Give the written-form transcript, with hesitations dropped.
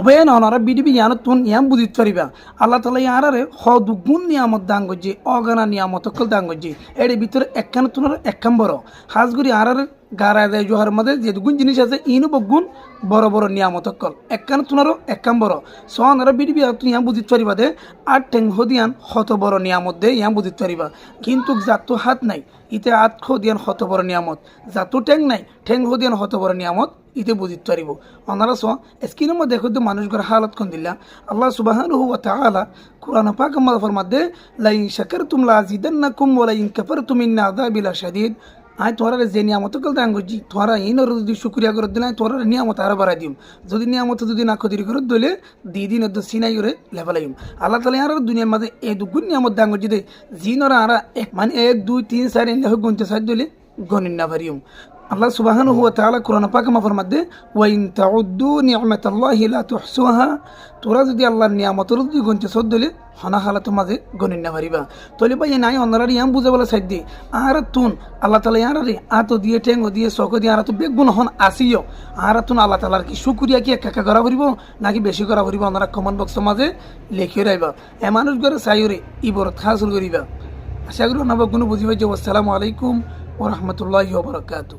অবয়ান অনারা BDB ইয়ানো তুন yam বুঝিত পারিবা আল্লাহ তালা ইয়ারারে হ দুগুণ নিয়ামত দান করছে অগানা নিয়ামত অকল দান করছে এর ভিতরে একখান তুনার একখান বড় হাজগুড়ি আরারে গাড়ায় দেয় জোহার মধ্যে যে দুগুণ জিনিস আছে ইনু বগুণ বড় বড় নিয়ামত অকল একখান তুনারও একখান বড় সনারা বিডিবি তুই ইয়াম বুঝিত পারিবা দে আর টেং হদিয়ান হত বড় নিয়ামত দে ইয়াম বুঝিত পারিবা কিন্তু যাতো হাত নাই ইতে আত খদিয়ান হত বড় নিয়ামত যাতো ঠেং নাই ঠেং হদিয়ান হত বড় নিয়ামত ইতে বুঝিত পারিব অনারা স্ক্রিনের মধ্যে দেখো মানুষগুলোর হালত কোন দিলা আল্লাহ সুবহানাহু ওয়া তাআলা কুরআন পাক মধ্যে ফরমাতে লাইন শাকারতুম লাযিদান্নাকুম ওয়া লাইন কাফারতুম ইন্না আযাবি লাশাদীদ আয় তোরা যে নিয়ামত কল দান করছি তোরা ইনর যদি শুক্রিয়া করে দিলে তোরা নিয়ামত আরো বাড়াই দিম যদি নিয়ামত যদি না ক্ষতি করে দিলে দিন সিনাই করে লেফালাইম আল্লাহ তালা আর দুনিয়ার মাঝে এই দুগুণ নিয়ামত দান করছি দে জিনরা আর মানে 1 2 3 4 এনে গুনতে সাহায্য দিলে গণিন না পারিম আল্লাহ সুবহানাহু ওয়া তাআলা কুরআন পাক মাফর মধ্যে ওয়া ইন তাউদ্দু নি'মাতাল্লাহি লা তুহসুহা তোরা যদি আল্লাহর নিয়ামতের যদি গুনতে সদ দিলে হনা হালাত মাঝে গণিন না পারিবা তলে ভাই নাই অনারা ইয়াম বুঝে বলে সাইড দি আর তুন আল্লাহ তাআলা ইয়ারে আতো দিয়ে টেঙ্গ দিয়ে চক দিয়ে আর তো বেগুন হন আসিও আর তুন আল্লাহ তাআলার কি শুকরিয়া কি একা করা পড়িব নাকি বেশি করা পড়িব ওনারা কমেন্ট বক্সের মাঝে লিখে রাইবা এ মানুষ করে চাইরে ইবরত হাসিল করিবা আশা করি নব কোনো বুঝি পাইছো আসসালামু আলাইকুম ওয়া রাহমাতুল্লাহি ওয়া বারাকাতুহু।